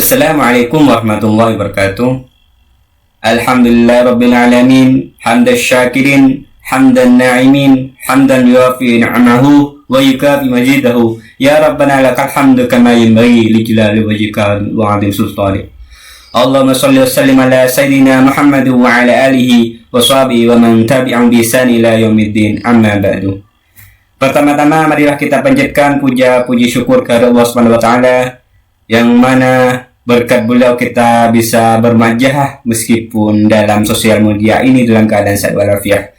Assalamualaikum warahmatullahi wabarakatuh. Alhamdulillah rabbil alamin, hamdan syakirin, hamdan na'imin, hamdan yuafi ni'amahu wa yukafi majidahu. Ya Rabbana lakal hamdu kama yanbaghi li jalali wajhika wa 'azimi sultanik. Allahumma shalli wa sallim ala sayyidina Muhammad wa ala alihi wa sahbihi wa man tabi'ahum bi ihsan ila yaumiddin. Amma ba'du. Pertama-tama marilah kita panjatkan puji syukur kepada Allah Subhanahu wa taala yang mana berkat beliau kita bisa bermajah meskipun dalam sosial media ini dalam keadaan sehat walafiat.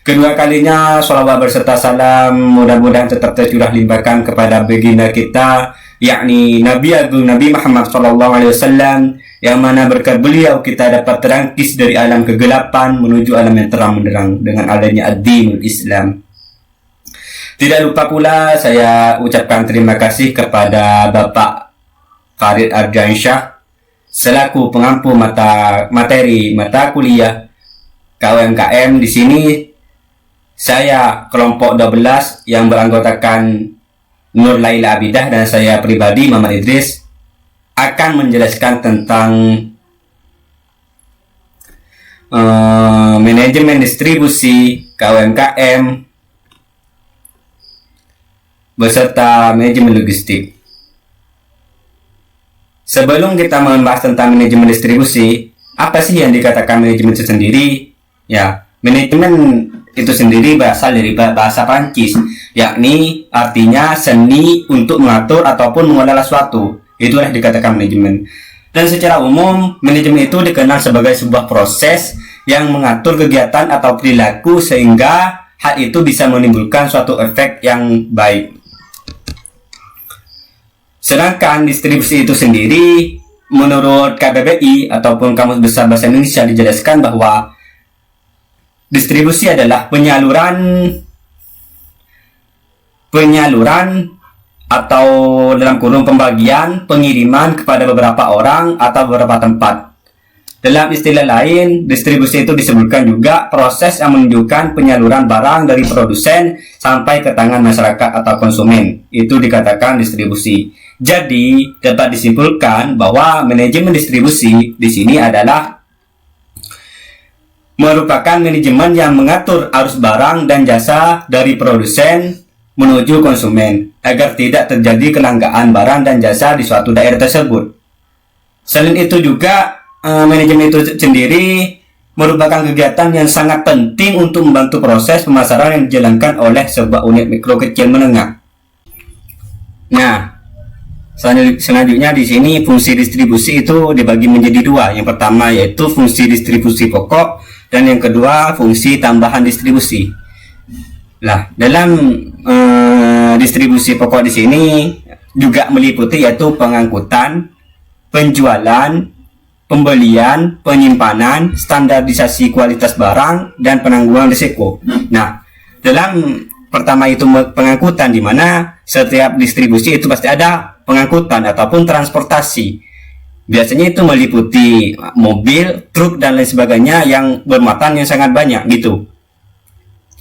Kedua kalinya sholawat berserta salam mudah-mudahan tetap tercurah limpahkan kepada baginda kita, yakni Nabi Agung Nabi Muhammad SAW, yang mana berkat beliau kita dapat terangkis dari alam kegelapan menuju alam yang terang benderang dengan adanya ad-dinul Islam. Tidak lupa pula saya ucapkan terima kasih kepada Bapak Farid Ardiansyah selaku pengampu materi mata kuliah KUMKM. Di sini saya kelompok 12 yang beranggotakan Nur Laila Abidah dan saya pribadi Muhammad Idris akan menjelaskan tentang manajemen distribusi KUMKM beserta manajemen logistik. Sebelum kita membahas tentang manajemen distribusi, apa sih yang dikatakan manajemen itu sendiri? Ya, manajemen itu sendiri berasal dari bahasa Prancis, yakni artinya seni untuk mengatur ataupun mengelola suatu. Itulah dikatakan manajemen. Dan secara umum, manajemen itu dikenal sebagai sebuah proses yang mengatur kegiatan atau perilaku sehingga hal itu bisa menimbulkan suatu efek yang baik. Sedangkan distribusi itu sendiri, menurut KBBI ataupun Kamus Besar Bahasa Indonesia dijelaskan bahwa distribusi adalah penyaluran atau dalam kurung pembagian, pengiriman kepada beberapa orang atau beberapa tempat. Dalam istilah lain, distribusi itu disebutkan juga proses yang menunjukkan penyaluran barang dari produsen sampai ke tangan masyarakat atau konsumen. Itu dikatakan distribusi. Jadi, dapat disimpulkan bahwa manajemen distribusi di sini adalah merupakan manajemen yang mengatur arus barang dan jasa dari produsen menuju konsumen agar tidak terjadi kelangkaan barang dan jasa di suatu daerah tersebut. Selain itu juga, manajemen itu sendiri merupakan kegiatan yang sangat penting untuk membantu proses pemasaran yang dijalankan oleh sebuah unit mikro kecil menengah. Nah, selanjutnya di sini fungsi distribusi itu dibagi menjadi dua. Yang pertama yaitu fungsi distribusi pokok dan yang kedua fungsi tambahan distribusi. Nah, dalam distribusi pokok di sini juga meliputi yaitu pengangkutan, penjualan, pembelian, penyimpanan, standarisasi kualitas barang dan penanggulangan risiko. Nah, dalam pertama itu pengangkutan, di mana setiap distribusi itu pasti ada pengangkutan ataupun transportasi. Biasanya itu meliputi mobil, truk dan lain sebagainya yang bermuatan yang sangat banyak gitu.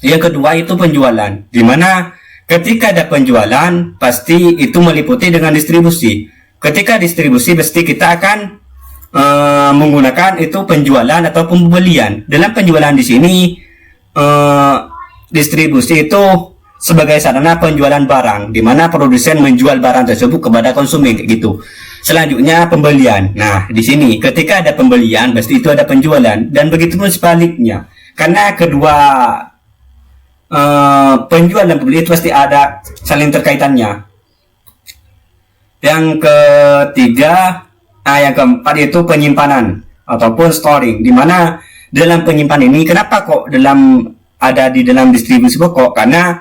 Yang kedua itu penjualan, di mana ketika ada penjualan pasti itu meliputi dengan distribusi. Ketika distribusi pasti kita akan menggunakan itu penjualan atau pembelian. Dalam penjualan di sini distribusi itu sebagai sarana penjualan barang, di mana produsen menjual barang tersebut kepada konsumen gitu. Selanjutnya pembelian. Nah, di sini ketika ada pembelian pasti itu ada penjualan dan begitu pun sebaliknya. Karena kedua penjual dan pembeli itu pasti ada saling terkaitannya. Yang ketiga, yang keempat itu penyimpanan ataupun storing, di mana dalam penyimpanan ini kenapa kok ada di dalam distribusi pokok? Karena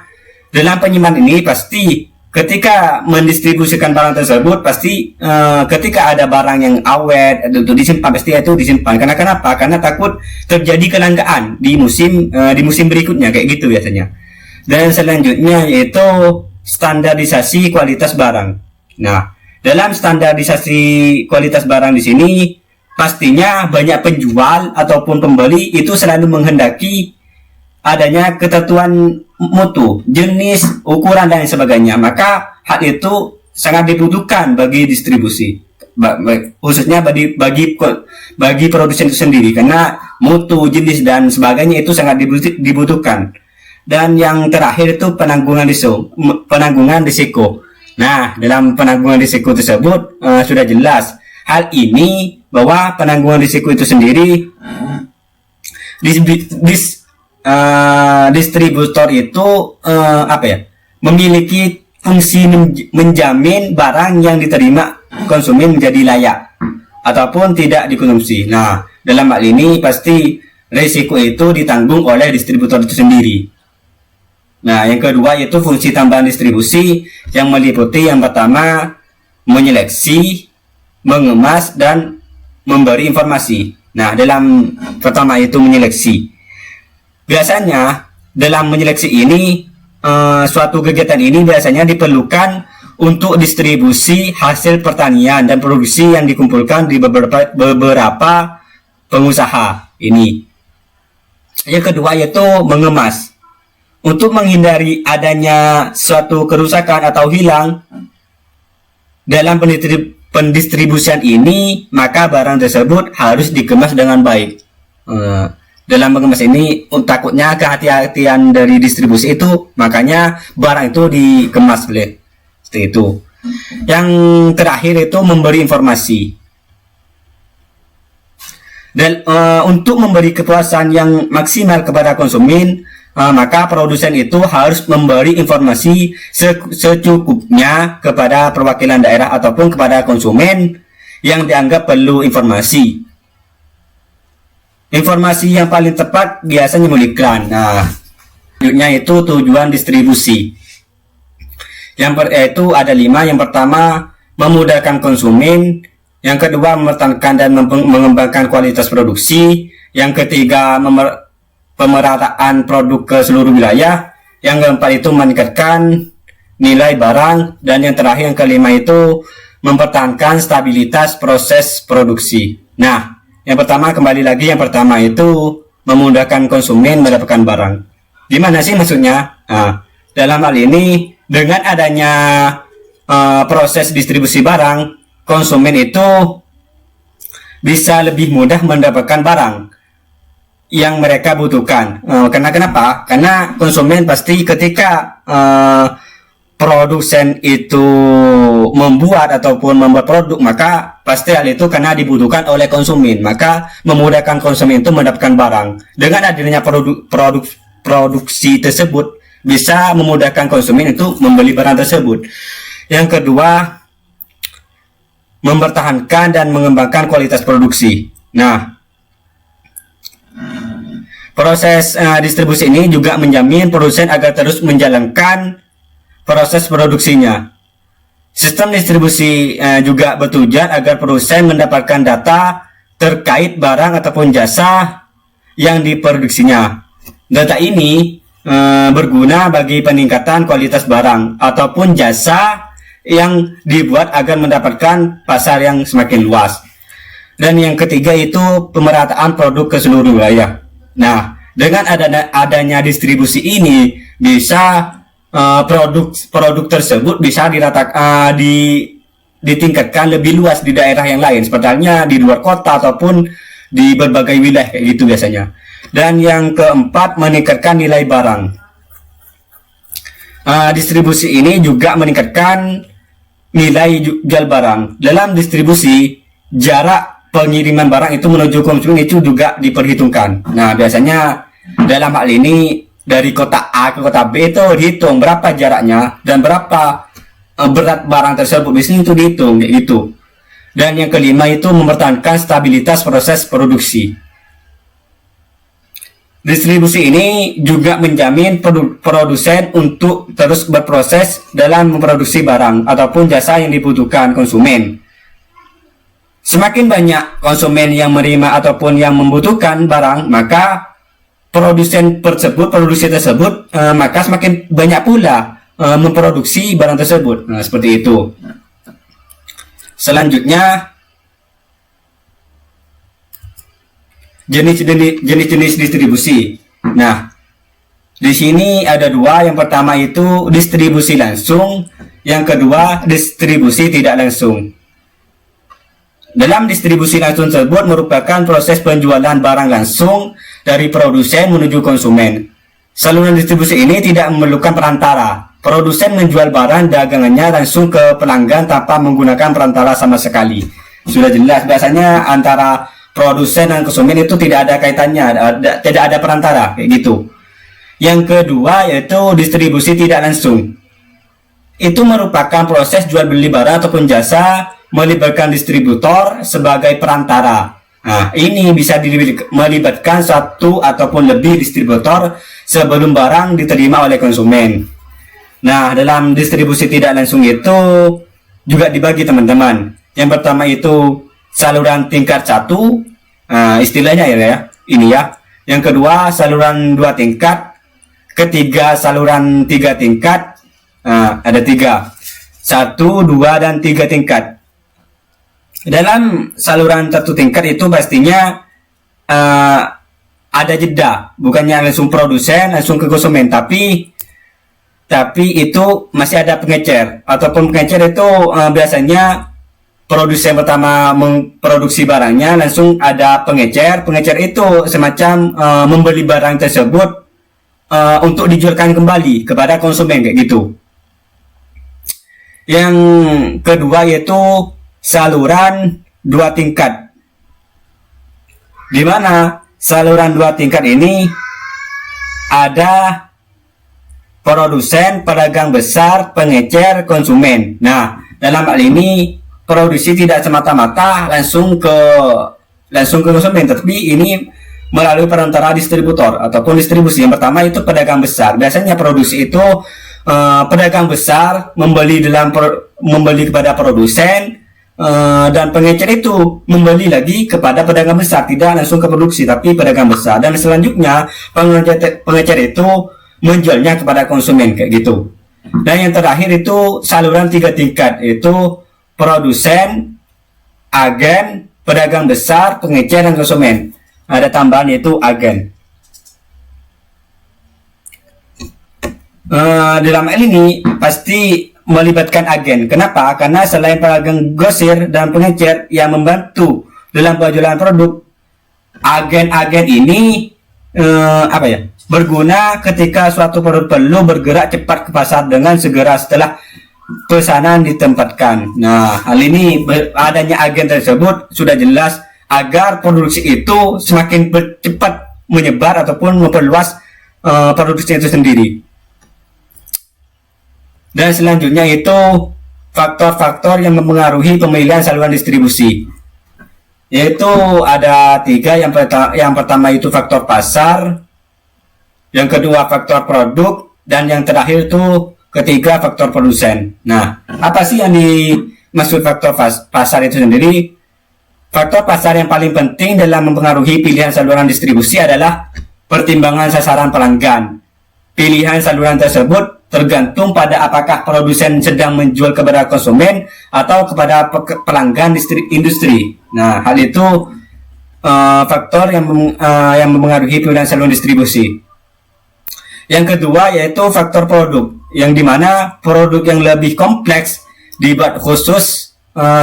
dalam penyimpanan ini pasti ketika mendistribusikan barang tersebut pasti ketika ada barang yang awet untuk disimpan pasti itu disimpan. Karena kenapa? Karena takut terjadi kelangkaan di musim berikutnya kayak gitu biasanya. Dan selanjutnya yaitu standarisasi kualitas barang. Nah, dalam standarisasi kualitas barang di sini pastinya banyak penjual ataupun pembeli itu selalu menghendaki adanya ketentuan mutu, jenis, ukuran dan sebagainya. Maka hal itu sangat dibutuhkan bagi distribusi. khususnya bagi produsen itu sendiri, karena mutu, jenis dan sebagainya itu sangat dibutuhkan. Dan yang terakhir itu penanggungan risiko. Nah, dalam penanggungan risiko tersebut sudah jelas hal ini, bahwa penanggungan risiko itu sendiri distributor itu memiliki fungsi menjamin barang yang diterima konsumen menjadi layak ataupun tidak dikonsumsi. Nah, dalam hal ini pasti risiko itu ditanggung oleh distributor itu sendiri. Nah, yang kedua yaitu fungsi tambahan distribusi, yang meliputi yang pertama menyeleksi, mengemas, dan memberi informasi. Nah, dalam pertama itu menyeleksi. Biasanya dalam menyeleksi ini, suatu kegiatan ini biasanya diperlukan untuk distribusi hasil pertanian dan produksi yang dikumpulkan di beberapa pengusaha ini. Yang kedua yaitu mengemas. Untuk menghindari adanya suatu kerusakan atau hilang dalam pendistribusian ini, maka barang tersebut harus dikemas dengan baik. Dalam mengemas ini takutnya kehati-hatian dari distribusi itu, makanya barang itu dikemas oleh seperti itu. Yang terakhir itu memberi informasi. Dan untuk memberi kepuasan yang maksimal kepada konsumen, maka produsen itu harus memberi informasi secukupnya kepada perwakilan daerah ataupun kepada konsumen yang dianggap perlu informasi. Informasi yang paling tepat biasanya melalui iklan. Nah, selanjutnya itu tujuan distribusi. Itu ada 5. Yang pertama, memudahkan konsumen. Yang kedua, mempertahankan dan mengembangkan kualitas produksi. Yang ketiga, pemerataan produk ke seluruh wilayah. Yang keempat itu meningkatkan nilai barang. Dan yang terakhir, yang kelima itu mempertahankan stabilitas proses produksi. Nah, yang pertama, kembali lagi, yang pertama itu memudahkan konsumen mendapatkan barang. Gimana sih maksudnya? Nah, dalam hal ini, dengan adanya proses distribusi barang, konsumen itu bisa lebih mudah mendapatkan barang yang mereka butuhkan. Karena kenapa? Karena konsumen pasti ketika produsen itu membuat ataupun membuat produk, maka pasti hal itu karena dibutuhkan oleh konsumen, maka memudahkan konsumen itu mendapatkan barang. Dengan adanya produksi tersebut bisa memudahkan konsumen itu membeli barang tersebut. Yang kedua, mempertahankan dan mengembangkan kualitas produksi. Nah, proses distribusi ini juga menjamin produsen agar terus menjalankan proses produksinya. Sistem distribusi juga bertujuan agar produsen mendapatkan data terkait barang ataupun jasa yang diproduksinya. Data ini berguna bagi peningkatan kualitas barang ataupun jasa yang dibuat agar mendapatkan pasar yang semakin luas. Dan yang ketiga itu pemerataan produk ke seluruh wilayah. Nah, dengan adanya distribusi ini bisa produk tersebut bisa ditingkatkan lebih luas di daerah yang lain, seperti halnya di luar kota ataupun di berbagai wilayah kayak gitu biasanya. Dan yang keempat, meningkatkan nilai barang. Distribusi ini juga meningkatkan nilai jual barang. Dalam distribusi, jarak pengiriman barang itu menuju konsumen itu juga diperhitungkan. Nah, biasanya dalam hal ini dari kota A ke kota B itu dihitung berapa jaraknya dan berapa berat barang tersebut. Biasanya itu dihitung kayak gitu. Dan yang kelima itu mempertahankan stabilitas proses produksi. Distribusi ini juga menjamin produsen untuk terus berproses dalam memproduksi barang ataupun jasa yang dibutuhkan konsumen. Semakin banyak konsumen yang menerima ataupun yang membutuhkan barang, maka produksi tersebut maka semakin banyak pula memproduksi barang tersebut. Nah, seperti itu. Selanjutnya, jenis-jenis distribusi. Nah, di sini ada 2. Yang pertama itu distribusi langsung, yang kedua distribusi tidak langsung. Dalam distribusi langsung tersebut merupakan proses penjualan barang langsung dari produsen menuju konsumen. Saluran distribusi ini tidak memerlukan perantara. Produsen menjual barang dagangannya langsung ke pelanggan tanpa menggunakan perantara sama sekali. Sudah jelas, biasanya antara produsen dan konsumen itu tidak ada kaitannya, tidak ada perantara, kayak gitu. Yang kedua yaitu distribusi tidak langsung. Itu merupakan proses jual beli barang ataupun jasa melibatkan distributor sebagai perantara. Nah, ini bisa melibatkan satu ataupun lebih distributor sebelum barang diterima oleh konsumen. Nah, dalam distribusi tidak langsung itu juga dibagi teman-teman. Yang pertama itu saluran tingkat 1, istilahnya ya, ini ya. Yang kedua saluran 2 tingkat, ketiga saluran 3 tingkat. Ada 3, 1, 2, dan 3 tingkat. Dalam saluran 1 tingkat itu pastinya ada jeda, bukannya langsung produsen langsung ke konsumen, tapi itu masih ada pengecer, ataupun pengecer itu biasanya produsen pertama memproduksi barangnya langsung ada pengecer itu semacam membeli barang tersebut untuk dijualkan kembali kepada konsumen, kayak gitu. Yang kedua yaitu saluran 2 tingkat, di mana saluran 2 tingkat ini ada produsen, pedagang besar, pengecer, konsumen. Nah, dalam hal ini produksi tidak semata-mata langsung ke konsumen, tapi ini melalui perantara distributor ataupun distribusi. Yang pertama itu pedagang besar. Biasanya produksi itu pedagang besar membeli kepada produsen, dan pengecer itu membeli lagi kepada pedagang besar, tidak langsung ke produksi tapi pedagang besar, dan selanjutnya pengecer itu menjualnya kepada konsumen, kayak gitu. Dan yang terakhir itu saluran 3 tingkat, itu produsen, agen, pedagang besar, pengecer, dan konsumen. Ada tambahan yaitu agen. Dalam hal ini pasti melibatkan agen. Kenapa? Karena selain pedagang grosir dan pengecer yang membantu dalam penjualan produk, agen-agen ini berguna ketika suatu produk perlu bergerak cepat ke pasar dengan segera setelah pesanan ditempatkan. Nah, hal ini adanya agen tersebut sudah jelas agar produksi itu semakin cepat menyebar ataupun memperluas produksi itu sendiri. Dan selanjutnya itu faktor-faktor yang mempengaruhi pemilihan saluran distribusi, yaitu ada 3. Yang pertama itu faktor pasar, yang kedua faktor produk, dan yang terakhir itu ketiga faktor produsen. Nah, apa sih yang dimaksud faktor pasar itu sendiri? Faktor pasar yang paling penting dalam mempengaruhi pilihan saluran distribusi adalah pertimbangan sasaran pelanggan. Pilihan saluran tersebut tergantung pada apakah produsen sedang menjual kepada konsumen atau kepada pelanggan industri. Nah, hal itu faktor yang mempengaruhi pilihan saluran distribusi. Yang kedua yaitu faktor produk, yang dimana produk yang lebih kompleks, dibuat khusus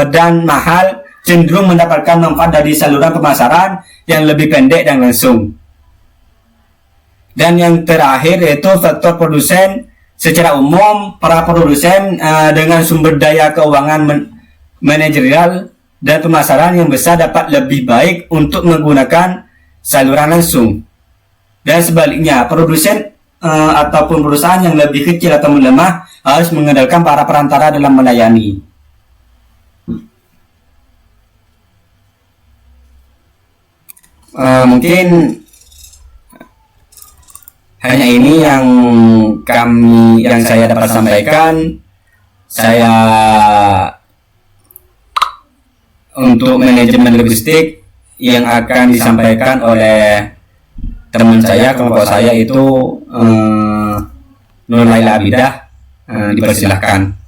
dan mahal, cenderung mendapatkan manfaat dari saluran pemasaran yang lebih pendek dan langsung. Dan yang terakhir yaitu faktor produsen. Secara umum, para produsen dengan sumber daya keuangan manajerial dan pemasaran yang besar dapat lebih baik untuk menggunakan saluran langsung. Dan sebaliknya, produsen ataupun perusahaan yang lebih kecil atau melemah harus mengandalkan para perantara dalam melayani. Mungkin hanya ini yang saya dapat sampaikan. Saya untuk manajemen logistik yang akan disampaikan oleh teman saya, kelompok saya itu Nur Laila Abidah. Dipersilahkan.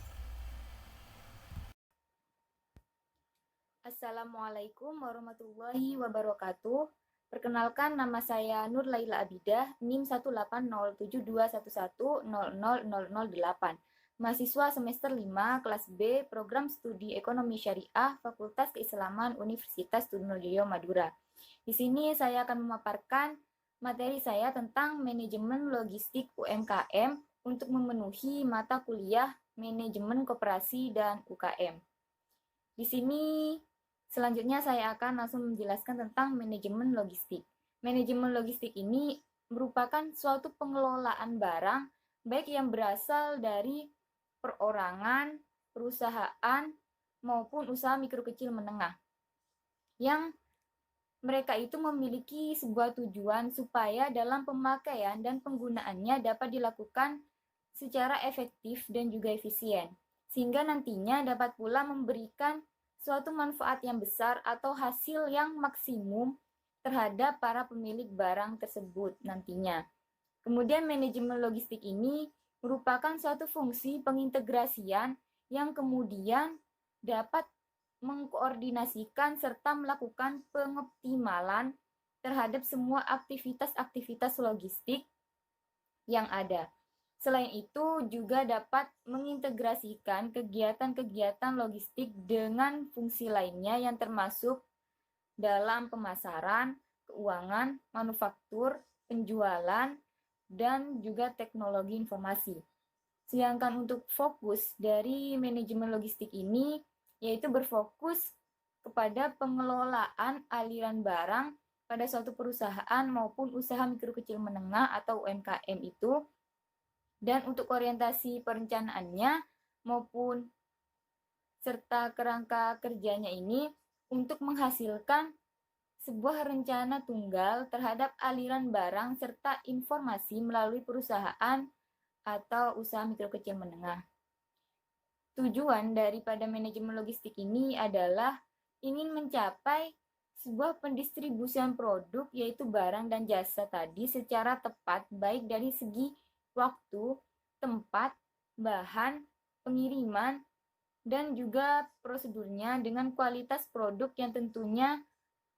Assalamualaikum warahmatullahi wabarakatuh. Perkenalkan, nama saya Nur Laila Abidah, NIM 1807211000008. mahasiswa semester 5 kelas B Program Studi Ekonomi Syariah Fakultas Keislaman Universitas Trunojoyo Madura. Di sini saya akan memaparkan materi saya tentang manajemen logistik UMKM untuk memenuhi mata kuliah manajemen koperasi dan UKM. Di sini selanjutnya saya akan langsung menjelaskan tentang manajemen logistik. Manajemen logistik ini merupakan suatu pengelolaan barang baik yang berasal dari perorangan, perusahaan, maupun usaha mikro kecil menengah yang mereka itu memiliki sebuah tujuan supaya dalam pemakaian dan penggunaannya dapat dilakukan secara efektif dan juga efisien, sehingga nantinya dapat pula memberikan suatu manfaat yang besar atau hasil yang maksimum terhadap para pemilik barang tersebut nantinya. Kemudian manajemen logistik ini merupakan suatu fungsi pengintegrasian yang kemudian dapat mengkoordinasikan serta melakukan pengoptimalan terhadap semua aktivitas-aktivitas logistik yang ada. Selain itu juga dapat mengintegrasikan kegiatan-kegiatan logistik dengan fungsi lainnya yang termasuk dalam pemasaran, keuangan, manufaktur, penjualan, dan juga teknologi informasi. Sedangkan untuk fokus dari manajemen logistik ini yaitu berfokus kepada pengelolaan aliran barang pada suatu perusahaan maupun usaha mikro kecil menengah atau UMKM itu, dan untuk orientasi perencanaannya maupun serta kerangka kerjanya ini untuk menghasilkan sebuah rencana tunggal terhadap aliran barang serta informasi melalui perusahaan atau usaha mikro kecil menengah. Tujuan daripada manajemen logistik ini adalah ingin mencapai sebuah pendistribusian produk yaitu barang dan jasa tadi secara tepat baik dari segi waktu, tempat, bahan, pengiriman, dan juga prosedurnya dengan kualitas produk yang tentunya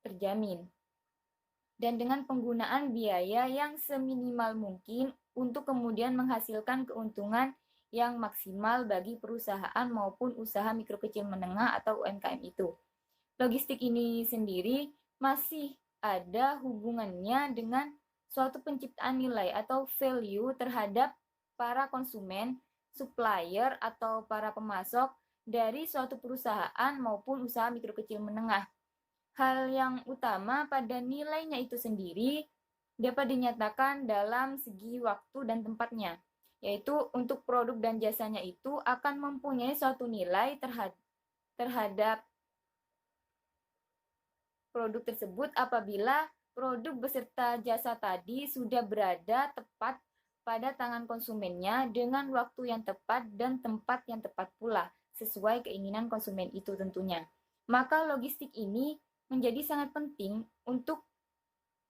terjamin, dan dengan penggunaan biaya yang seminimal mungkin untuk kemudian menghasilkan keuntungan yang maksimal bagi perusahaan maupun usaha mikro kecil menengah atau UMKM itu. Logistik ini sendiri masih ada hubungannya dengan suatu penciptaan nilai atau value terhadap para konsumen, supplier, atau para pemasok dari suatu perusahaan maupun usaha mikro kecil menengah. Hal yang utama pada nilainya itu sendiri dapat dinyatakan dalam segi waktu dan tempatnya, yaitu untuk produk dan jasanya itu akan mempunyai suatu nilai terhadap produk tersebut apabila produk beserta jasa tadi sudah berada tepat pada tangan konsumennya dengan waktu yang tepat dan tempat yang tepat pula, sesuai keinginan konsumen itu tentunya. Maka logistik ini menjadi sangat penting untuk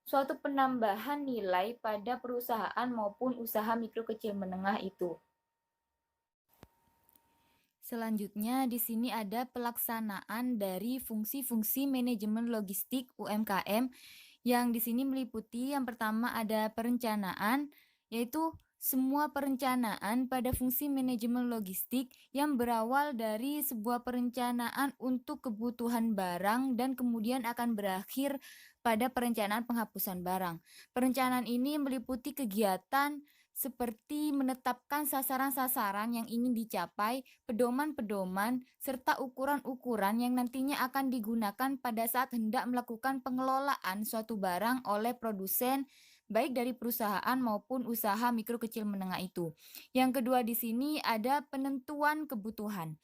suatu penambahan nilai pada perusahaan maupun usaha mikro kecil menengah itu. Selanjutnya di sini ada pelaksanaan dari fungsi-fungsi manajemen logistik UMKM yang di sini meliputi yang pertama ada perencanaan, yaitu semua perencanaan pada fungsi manajemen logistik yang berawal dari sebuah perencanaan untuk kebutuhan barang dan kemudian akan berakhir pada perencanaan penghapusan barang. Perencanaan ini meliputi kegiatan seperti menetapkan sasaran-sasaran yang ingin dicapai, pedoman-pedoman, serta ukuran-ukuran yang nantinya akan digunakan pada saat hendak melakukan pengelolaan suatu barang oleh produsen, baik dari perusahaan maupun usaha mikro kecil menengah itu. Yang kedua di sini ada penentuan kebutuhan.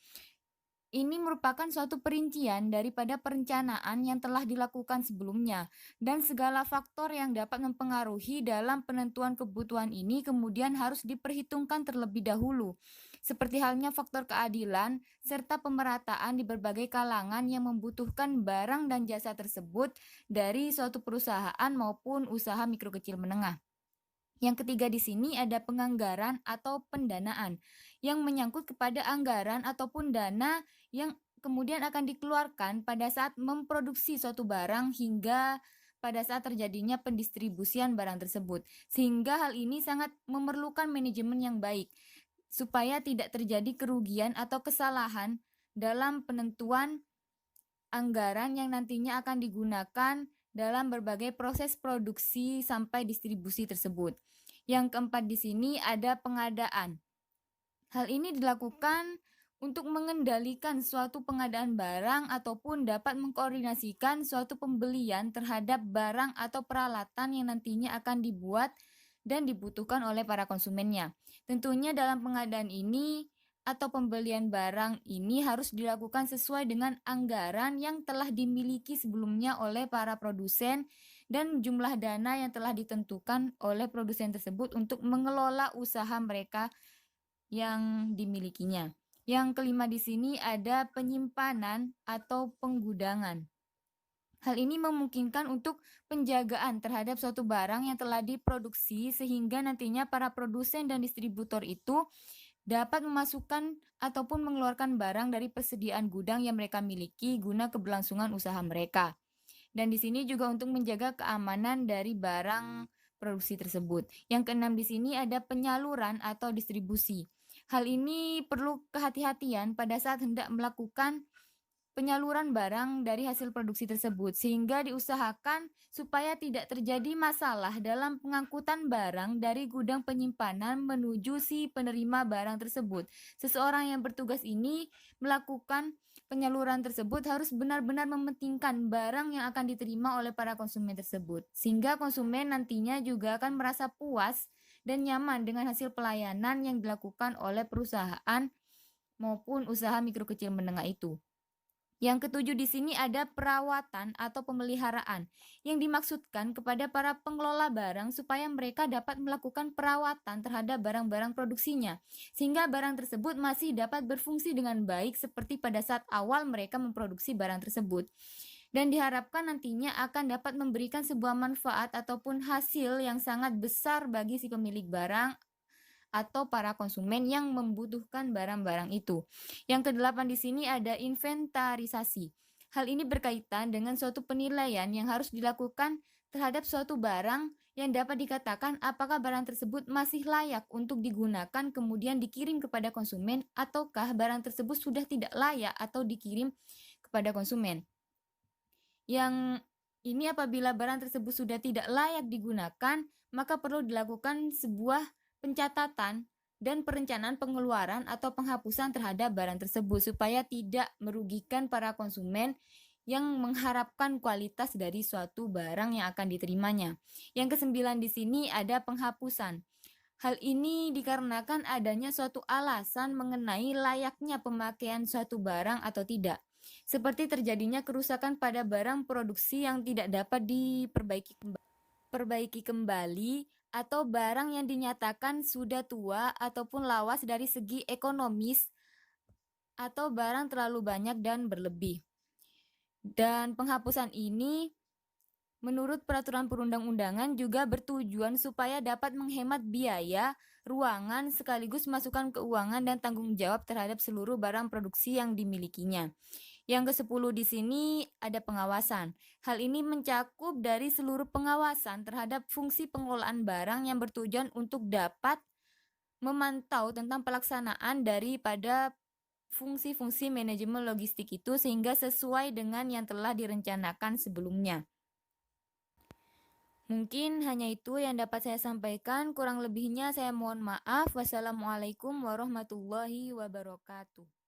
Ini merupakan suatu perincian daripada perencanaan yang telah dilakukan sebelumnya, dan segala faktor yang dapat mempengaruhi dalam penentuan kebutuhan ini kemudian harus diperhitungkan terlebih dahulu, seperti halnya faktor keadilan serta pemerataan di berbagai kalangan yang membutuhkan barang dan jasa tersebut dari suatu perusahaan maupun usaha mikro kecil menengah. Yang ketiga di sini ada penganggaran atau pendanaan yang menyangkut kepada anggaran ataupun dana yang kemudian akan dikeluarkan pada saat memproduksi suatu barang hingga pada saat terjadinya pendistribusian barang tersebut. Sehingga hal ini sangat memerlukan manajemen yang baik. supaya tidak terjadi kerugian atau kesalahan dalam penentuan anggaran yang nantinya akan digunakan dalam berbagai proses produksi sampai distribusi tersebut. Yang keempat di sini ada pengadaan. Hal ini dilakukan untuk mengendalikan suatu pengadaan barang ataupun dapat mengkoordinasikan suatu pembelian terhadap barang atau peralatan yang nantinya akan dibuat dan dibutuhkan oleh para konsumennya. Tentunya dalam pengadaan ini atau pembelian barang ini harus dilakukan sesuai dengan anggaran yang telah dimiliki sebelumnya oleh para produsen dan jumlah dana yang telah ditentukan oleh produsen tersebut untuk mengelola usaha mereka yang dimilikinya. Yang kelima di sini ada penyimpanan atau penggudangan. Hal ini memungkinkan untuk penjagaan terhadap suatu barang yang telah diproduksi sehingga nantinya para produsen dan distributor itu dapat memasukkan ataupun mengeluarkan barang dari persediaan gudang yang mereka miliki guna keberlangsungan usaha mereka. Dan di sini juga untuk menjaga keamanan dari barang produksi tersebut. Yang keenam di sini ada penyaluran atau distribusi. Hal ini perlu kehati-hatian pada saat hendak melakukan penyaluran barang dari hasil produksi tersebut, sehingga diusahakan supaya tidak terjadi masalah dalam pengangkutan barang dari gudang penyimpanan menuju si penerima barang tersebut. Seseorang yang bertugas ini melakukan penyaluran tersebut harus benar-benar mementingkan barang yang akan diterima oleh para konsumen tersebut, sehingga konsumen nantinya juga akan merasa puas dan nyaman dengan hasil pelayanan yang dilakukan oleh perusahaan maupun usaha mikro kecil menengah itu. Yang ketujuh di sini ada perawatan atau pemeliharaan yang dimaksudkan kepada para pengelola barang supaya mereka dapat melakukan perawatan terhadap barang-barang produksinya sehingga barang tersebut masih dapat berfungsi dengan baik seperti pada saat awal mereka memproduksi barang tersebut. Dan diharapkan nantinya akan dapat memberikan sebuah manfaat ataupun hasil yang sangat besar bagi si pemilik barang atau para konsumen yang membutuhkan barang-barang itu. Yang kedelapan di sini ada inventarisasi. Hal ini berkaitan dengan suatu penilaian yang harus dilakukan terhadap suatu barang yang dapat dikatakan apakah barang tersebut masih layak untuk digunakan kemudian dikirim kepada konsumen ataukah barang tersebut sudah tidak layak atau dikirim kepada konsumen. Yang ini apabila barang tersebut sudah tidak layak digunakan, maka perlu dilakukan sebuah pencatatan dan perencanaan pengeluaran atau penghapusan terhadap barang tersebut supaya tidak merugikan para konsumen yang mengharapkan kualitas dari suatu barang yang akan diterimanya. Yang kesembilan di sini ada penghapusan. Hal ini dikarenakan adanya suatu alasan mengenai layaknya pemakaian suatu barang atau tidak. Seperti terjadinya kerusakan pada barang produksi yang tidak dapat diperbaiki kembali atau barang yang dinyatakan sudah tua ataupun lawas dari segi ekonomis atau barang terlalu banyak dan berlebih. Dan penghapusan ini menurut peraturan perundang-undangan juga bertujuan supaya dapat menghemat biaya, ruangan, sekaligus masukan keuangan dan tanggung jawab terhadap seluruh barang produksi yang dimilikinya. Yang ke-10 di sini ada pengawasan. Hal ini mencakup dari seluruh pengawasan terhadap fungsi pengelolaan barang yang bertujuan untuk dapat memantau tentang pelaksanaan daripada fungsi-fungsi manajemen logistik itu sehingga sesuai dengan yang telah direncanakan sebelumnya. Mungkin hanya itu yang dapat saya sampaikan, kurang lebihnya saya mohon maaf. Wassalamualaikum warahmatullahi wabarakatuh.